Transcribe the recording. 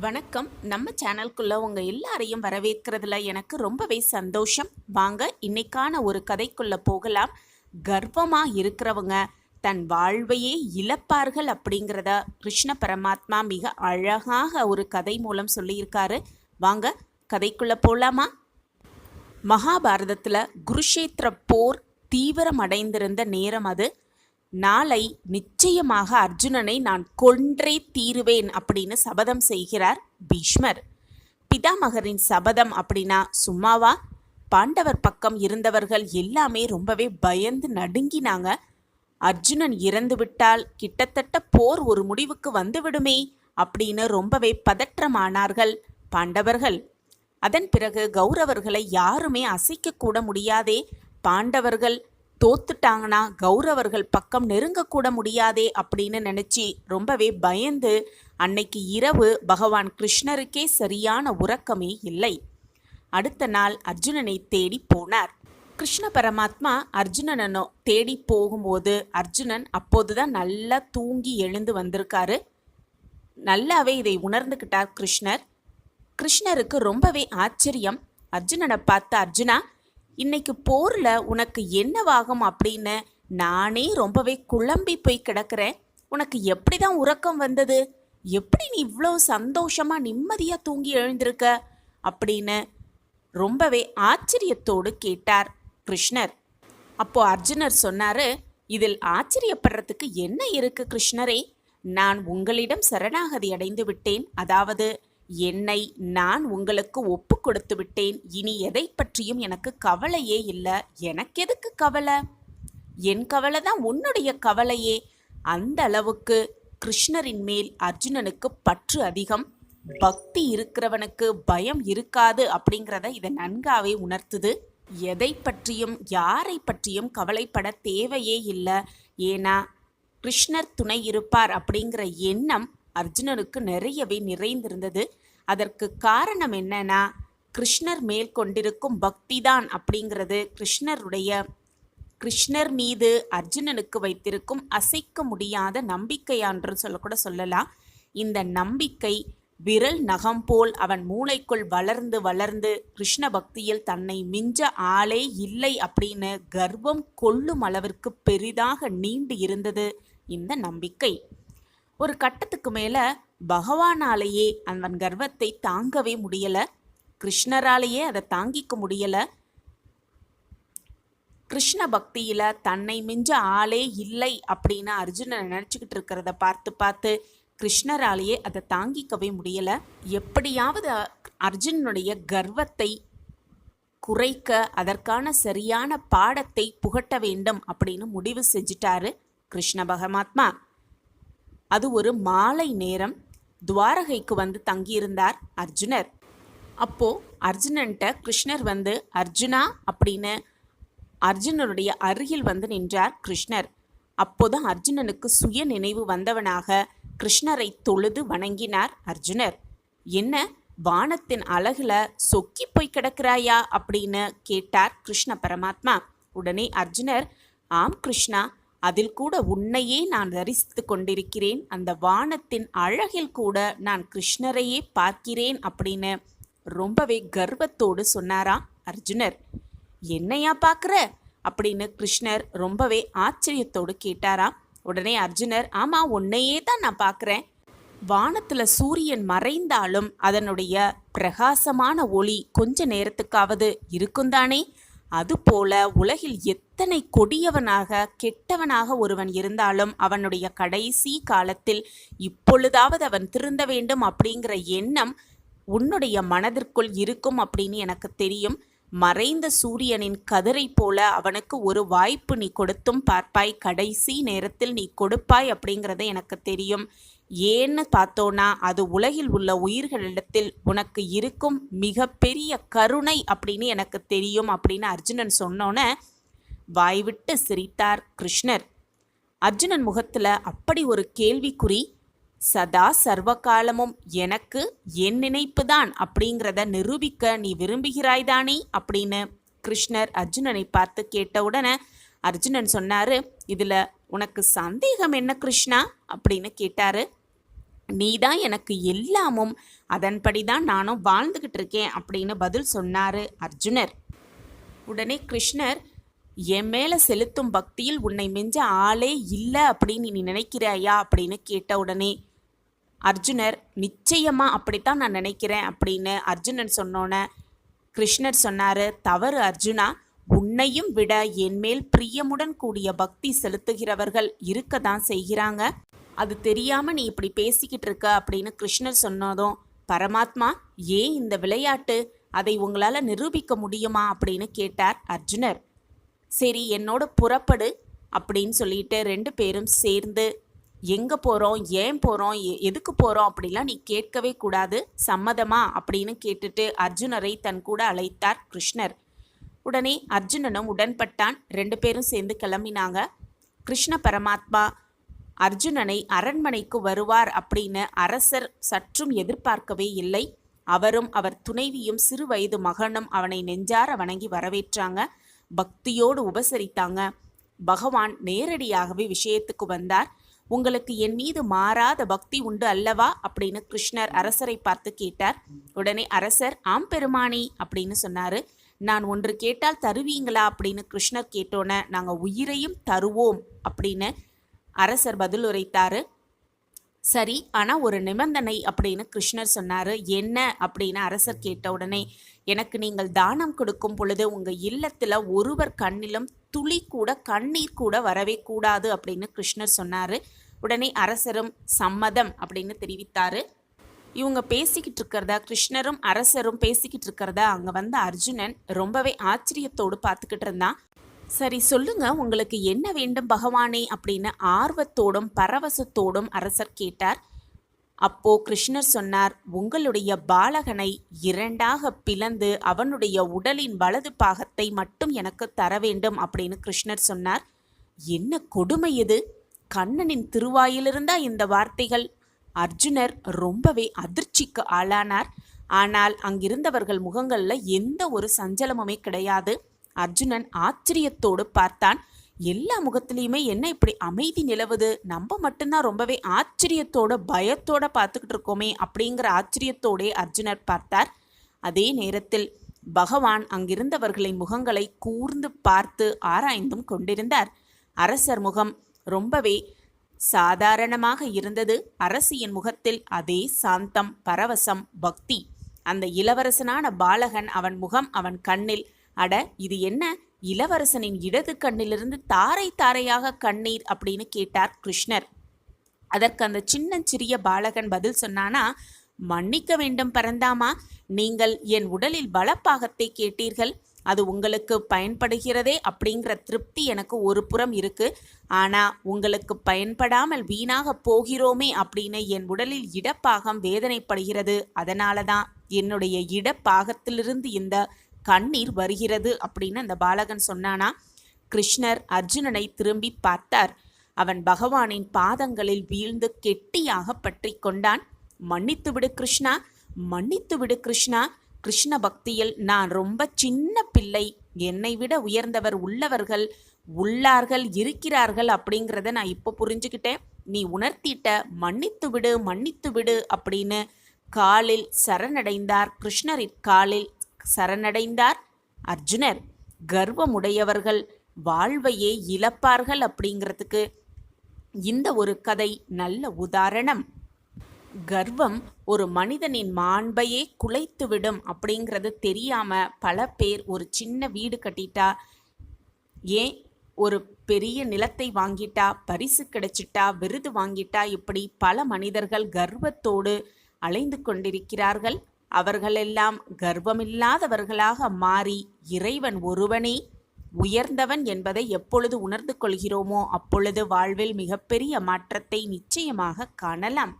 வணக்கம். நம்ம சேனலுக்குள்ள உங்க எல்லாரையும் வரவேற்கிறதுல எனக்கு ரொம்பவே சந்தோஷம். வாங்க இன்னைக்கான ஒரு கதைக்குள்ள போகலாம். கர்ப்பமா இருக்கிறவங்க தன் வாழ்வையே இழப்பார்கள் அப்படிங்கிறத கிருஷ்ண பரமாத்மா மிக அழகாக ஒரு கதை மூலம் சொல்லியிருக்காரு. வாங்க கதைக்குள்ள போலாமா? மகாபாரதத்துல குருஷேத்திர போர் தீவிரமடைந்திருந்த நேரம் அது. நாளை நிச்சயமாக அர்ஜுனனை நான் கொன்றே தீருவேன் அப்படின்னு சபதம் செய்கிறார் பீஷ்மர். பிதாமகரின் சபதம் அப்படின்னா சும்மாவா? பாண்டவர் பக்கம் இருந்தவர்கள் எல்லாமே ரொம்பவே பயந்து நடுங்கினாங்க. அர்ஜுனன் இறந்து விட்டால் கிட்டத்தட்ட போர் ஒரு முடிவுக்கு வந்துவிடுமே அப்படின்னு ரொம்பவே பதற்றமானார்கள் பாண்டவர்கள். அதன் பிறகு கௌரவர்களை யாருமே அசைக்க கூட முடியாதே, பாண்டவர்கள் தோத்துட்டாங்கன்னா கௌரவர்கள் பக்கம் நெருங்கக்கூட முடியாதே அப்படின்னு நினச்சி ரொம்பவே பயந்து அன்னைக்கு இரவு பகவான் கிருஷ்ணருக்கே சரியான உறக்கமே இல்லை. அடுத்த நாள் அர்ஜுனனை தேடி போனார். கிருஷ்ண பரமாத்மா அர்ஜுனனை தேடி போகும்போது அர்ஜுனன் அப்போதுதான் நல்லா தூங்கி எழுந்து வந்திருக்காரு. நல்லாவே இதை உணர்ந்துக்கிட்டார் கிருஷ்ணர். கிருஷ்ணருக்கு ரொம்பவே ஆச்சரியம். அர்ஜுனனை பார்த்து, அர்ஜுனா, இன்னைக்கு போர்ல உனக்கு என்னவாகும் அப்படின்னு நானே ரொம்பவே குழம்பி போய் கிடக்கிறேன். உனக்கு எப்படிதான் உறக்கம் வந்தது? எப்படி நீ இவ்வளோ சந்தோஷமா நிம்மதியா தூங்கி எழுந்திருக்க அப்படின்னு ரொம்பவே ஆச்சரியத்தோடு கேட்டார் கிருஷ்ணர். அப்போ அர்ஜுனர் சொன்னாரு, இதில் ஆச்சரியப்படுறதுக்கு என்ன இருக்கு கிருஷ்ணரே? நான் உங்களிடம் சரணாகதி அடைந்து விட்டேன். அதாவது என்னை நான் உங்களுக்கு ஒப்பு கொடுத்து விட்டேன். இனி எதை பற்றியும் எனக்கு கவலையே இல்லை. எனக்கு எதுக்கு கவலை? என் கவலை தான் உன்னுடைய கவலையே. அந்த அளவுக்கு கிருஷ்ணரின் மேல் அர்ஜுனனுக்கு பற்று அதிகம். பக்தி இருக்கிறவனுக்கு பயம் இருக்காது அப்படிங்கிறத இதை நன்காவே உணர்த்துது. எதை பற்றியும் யாரை பற்றியும் கவலைப்பட தேவையே இல்லை. ஏன்னா கிருஷ்ணர் துணை இருப்பார் அப்படிங்கிற எண்ணம் அர்ஜுனனுக்கு நிறையவே நிறைந்திருந்தது. அதற்கு காரணம் என்னன்னா, கிருஷ்ணர் மேல் கொண்டிருக்கும் பக்தி தான் அப்படிங்கிறது கிருஷ்ணர் மீது அர்ஜுனனுக்கு வைத்திருக்கும் அசைக்க முடியாத நம்பிக்கையான்று சொல்லக்கூட சொல்லலாம். இந்த நம்பிக்கை விரல் நகம் போல் அவன் மூளைக்குள் வளர்ந்து வளர்ந்து கிருஷ்ண பக்தியில் தன்னை மிஞ்ச ஆளே இல்லை அப்படின்னு கர்வம் கொள்ளும் அளவிற்கு பெரிதாக நீண்டு இருந்தது இந்த நம்பிக்கை. ஒரு கட்டத்துக்கு மேல பகவானாலேயே அவன் கர்வத்தை தாங்கவே முடியல. கிருஷ்ணராலேயே அதை தாங்கிக்க முடியல. கிருஷ்ண பக்தியில தன்னை மிஞ்ச ஆளே இல்லை அப்படின்னு அர்ஜுனன் நினைச்சுக்கிட்டு இருக்கிறத பார்த்து பார்த்து கிருஷ்ணராலேயே அதை தாங்கிக்கவே முடியல. எப்படியாவது அர்ஜுனனுடைய கர்வத்தை குறைக்க அதற்கான சரியான பாடத்தை புகட்ட வேண்டும் அப்படின்னு முடிவு செஞ்சிட்டாரு கிருஷ்ண பரமாத்மா. அது ஒரு மாலை நேரம். துவாரகைக்கு வந்து தங்கியிருந்தார் அர்ஜுனர். அப்போ அர்ஜுனன்ட்ட கிருஷ்ணர் வந்து, அர்ஜுனா அப்படின்னு அர்ஜுனனுடைய அருகில் வந்து நின்றார் கிருஷ்ணர். அப்போதான் அர்ஜுனனுக்கு சுய நினைவு வந்தவனாக கிருஷ்ணரை தொழுது வணங்கினார் அர்ஜுனர். என்ன, வானத்தின் அழகுல சொக்கி போய் கிடக்கிறாயா அப்படின்னு கேட்டார் கிருஷ்ண பரமாத்மா. உடனே அர்ஜுனர், ஆம் கிருஷ்ணா, அதில் கூட உன்னையே நான் தரிசித்து கொண்டிருக்கிறேன். அந்த வானத்தின் அழகில் கூட நான் கிருஷ்ணரையே பார்க்கிறேன் அப்படின்னு ரொம்பவே கர்வத்தோடு சொன்னாரா அர்ஜுனர். என்னையா பார்க்குற அப்படின்னு கிருஷ்ணர் ரொம்பவே ஆச்சரியத்தோடு கேட்டாரா. உடனே அர்ஜுனர், ஆமா, உன்னையே தான் நான் பார்க்குறேன். வானத்தில் சூரியன் மறைந்தாலும் அதனுடைய பிரகாசமான ஒளி கொஞ்ச நேரத்துக்காவது இருக்குந்தானே? அதுபோல உலகில் எத்தனை கொடியவனாக கெட்டவனாக ஒருவன் இருந்தாலும் அவனுடைய கடைசி காலத்தில் இப்பொழுதாவது அவன் திருந்த வேண்டும் அப்படிங்கிற எண்ணம் உன்னுடைய மனதிற்குள் இருக்கும் அப்படின்னு எனக்கு தெரியும். மறைந்த சூரியனின் கதிரை போல அவனுக்கு ஒரு வாய்ப்பு நீ கொடுத்தும் பார்ப்பாய். கடைசி நேரத்தில் நீ கொடுப்பாய் அப்படிங்கிறது எனக்கு தெரியும். ஏன்னு பார்த்தோன்னா அது உலகில் உள்ள உயிர்களிடத்தில் உனக்கு இருக்கும் மிகப்பெரிய கருணை அப்படின்னு எனக்கு தெரியும் அப்படின்னு அர்ஜுனன் சொன்னோன்னே வாய்விட்டு சிரித்தார் கிருஷ்ணர். அர்ஜுனன் முகத்தில் அப்படி ஒரு கேள்விக்குறி. சதா சர்வகாலமும் எனக்கு என் நினைப்பு தான் அப்படிங்கிறத நிரூபிக்க நீ விரும்புகிறாய்தானே அப்படின்னு கிருஷ்ணர் அர்ஜுனனை பார்த்து கேட்டவுடனே அர்ஜுனன் சொன்னாரு, இதில் உனக்கு சந்தேகம் என்ன கிருஷ்ணா அப்படின்னு கேட்டாரு. நீதான் எனக்கு எல்லாமும், அதன்படிதான் நானும் வாழ்ந்துகிட்டு இருக்கேன் அப்படின்னு பதில் சொன்னாரு அர்ஜுனர். உடனே கிருஷ்ணர், என் மேல செலுத்தும் பக்தியில் உன்னை மிஞ்ச ஆளே இல்லை அப்படின்னு நீ நினைக்கிறாயா அப்படின்னு கேட்ட உடனே அர்ஜுனர், நிச்சயமா அப்படித்தான் நான் நினைக்கிறேன் அப்படின்னு அர்ஜுனன் சொன்னோன்னே கிருஷ்ணர் சொன்னாரு, தவறு அர்ஜுனா, உன்னையும் விட என்மேல் பிரியமுடன் கூடிய பக்தி செலுத்துகிறவர்கள் இருக்க தான் செய்கிறாங்க. அது தெரியாம நீ இப்படி பேசிக்கிட்டு இருக்க அப்படின்னு கிருஷ்ணர் சொன்னதும், பரமாத்மா, ஏன் இந்த விளையாட்டு, அதை உங்களால நிரூபிக்க முடியுமா அப்படின்னு கேட்டார் அர்ஜுனர். சரி, என்னோட புறப்படு அப்படின்னு சொல்லிட்டு 2 பேரும் சேர்ந்து, எங்கே போகிறோம், ஏன் போகிறோம், எதுக்கு போகிறோம் அப்படிலாம் நீ கேட்கவே கூடாது, சம்மதமா அப்படின்னு கேட்டுட்டு அர்ஜுனரை தன் கூட அழைத்தார் கிருஷ்ணர். உடனே அர்ஜுனனும் உடன்பட்டான். 2 பேரும் சேர்ந்து கிளம்பினாங்க. கிருஷ்ண பரமாத்மா அர்ஜுனனை அரண்மனைக்கு வருவார் அப்படின்னு அரசர் சற்றும் எதிர்பார்க்கவே இல்லை. அவரும் அவர் துணைவியும் சிறு வயது மகனும் அவனை நெஞ்சார வணங்கி வரவேற்றாங்க, பக்தியோடு உபசரித்தாங்க. பகவான் நேரடியாகவே விஷயத்துக்கு வந்தார். உங்களுக்கு என் மீது மாறாத பக்தி உண்டு அல்லவா அப்படின்னு கிருஷ்ணர் அரசரை பார்த்து கேட்டார். உடனே அரசர், ஆம் பெருமானி அப்படின்னு சொன்னாரு. நான் ஒன்று கேட்டால் தருவீங்களா அப்படின்னு கிருஷ்ணர் கேட்டோன்னே, நாங்கள் உயிரையும் தருவோம் அப்படின்னு அரசர் பதில் உரைத்தாரு. சரி, ஆனால் ஒரு நிபந்தனை அப்படின்னு கிருஷ்ணர் சொன்னார். என்ன அப்படின்னு அரசர் கேட்ட உடனே, எனக்கு நீங்கள் தானம் கொடுக்கும் பொழுது உங்கள் இல்லத்தில் ஒருவர் கண்ணிலும் துளி கூட கண்ணீர் கூட வரவே கூடாது அப்படின்னு கிருஷ்ணர் சொன்னார். உடனே அரசரும் சம்மதம் அப்படின்னு தெரிவித்தார். இவங்க பேசிக்கிட்டு இருக்கிறதா, கிருஷ்ணரும் அரசரும் பேசிக்கிட்டு இருக்கிறதா அங்கே வந்த அர்ஜுனன் ரொம்பவே ஆச்சரியத்தோடு பார்த்துக்கிட்டு இருந்தான். சரி சொல்லுங்க, உங்களுக்கு என்ன வேண்டும் பகவானே அப்படின்னு ஆர்வத்தோடும் பரவசத்தோடும் அரசர் கேட்டார். அப்போ கிருஷ்ணர் சொன்னார், உங்களுடைய பாலகனை 2ஆக பிளந்து அவனுடைய உடலின் வலது பாகத்தை மட்டும் எனக்கு தர வேண்டும் அப்படின்னு கிருஷ்ணர் சொன்னார். என்ன கொடுமை இது, கண்ணனின் திருவாயிலிருந்தா இந்த வார்த்தைகள்? அர்ஜுனர் ரொம்பவே அதிர்ச்சிக்கு ஆளானார். ஆனால் அங்கிருந்தவர்கள் முகங்கள்ல எந்த ஒரு சஞ்சலமுமே கிடையாது. அர்ஜுனன் ஆச்சரியத்தோடு பார்த்தான். எல்லா முகத்திலையுமே என்ன இப்படி அமைதி நிலவுது, நம்ம மட்டும்தான் ரொம்பவே ஆச்சரியத்தோட பயத்தோட பார்த்துக்கிட்டு இருக்கோமே அப்படிங்கிற ஆச்சரியத்தோடே அர்ஜுனர் பார்த்தார். அதே நேரத்தில் பகவான் அங்கிருந்தவர்களின் முகங்களை கூர்ந்து பார்த்து ஆராய்ந்தும் கொண்டிருந்தார். அரசர் முகம் ரொம்பவே சாதாரணமாக இருந்தது. அரசியின் முகத்தில் அதே சாந்தம், பரவசம், பக்தி. அந்த இளவரசனான பாலகன், அவன் முகம், அவன் கண்ணில், அட இது என்ன, இளவரசனின் இடது கண்ணிலிருந்து தாரை தாரையாக கண்ணீர் அப்படின்னு கேட்டார் கிருஷ்ணர். அதற்கு அந்த சிறிய பாலகன் பதில் சொன்னானா, மன்னிக்க வேண்டும் பரந்தாமா, நீங்கள் என் உடலில் வலப்பாகத்தை கேட்டீர்கள், அது உங்களுக்கு பயன்படுகிறதே அப்படிங்கிற திருப்தி எனக்கு ஒரு புறம் இருக்கு. ஆனால் உங்களுக்கு பயன்படாமல் வீணாக போகிறோமே அப்படின்னு என் உடலில் இடப்பாகம் வேதனைப்படுகிறது. அதனால தான் என்னுடைய இடப்பாகத்திலிருந்து இந்த கண்ணீர் வருகிறது அப்படின்னு அந்த பாலகன் சொன்னானா. கிருஷ்ணர் அர்ஜுனனை திரும்பி பார்த்தார். அவன் பகவானின் பாதங்களில் வீழ்ந்து கெட்டியாக பற்றி கொண்டான். மன்னித்து விடு கிருஷ்ணா, மன்னித்து விடு கிருஷ்ணா. கிருஷ்ண பக்தியில் நான் ரொம்ப சின்ன பிள்ளை, என்னை விட உயர்ந்தவர் உள்ளார்கள் இருக்கிறார்கள் அப்படிங்கிறத நான் இப்போ புரிஞ்சுக்கிட்டேன். நீ உணர்த்திட்ட, மன்னித்து விடு மன்னித்து விடு அப்படின்னு காலில் சரணடைந்தார். கிருஷ்ணரின் காலில் சரணடைந்தார் அர்ஜுனர். கர்வமுடையவர்கள் வாழ்வையே இழப்பார்கள் அப்படிங்கிறதுக்கு இந்த ஒரு கதை நல்ல உதாரணம். கர்வம் ஒரு மனிதனின் மாண்பையே குலைத்துவிடும் அப்படிங்கிறது தெரியாம பல பேர் ஒரு சின்ன வீடு கட்டிட்டா, ஏன் ஒரு பெரிய நிலத்தை வாங்கிட்டா, பரிசு கிடைச்சிட்டா, விருது வாங்கிட்டா, இப்படி பல மனிதர்கள் கர்வத்தோடு அலைந்து கொண்டிருக்கிறார்கள். அவர்களெல்லாம் கர்வமில்லாதவர்களாக மாறி இறைவன் ஒருவனே உயர்ந்தவன் என்பதை எப்பொழுது உணர்ந்து கொள்கிறோமோ அப்பொழுது வாழ்வில் மிகப்பெரிய மாற்றத்தை நிச்சயமாக காணலாம்.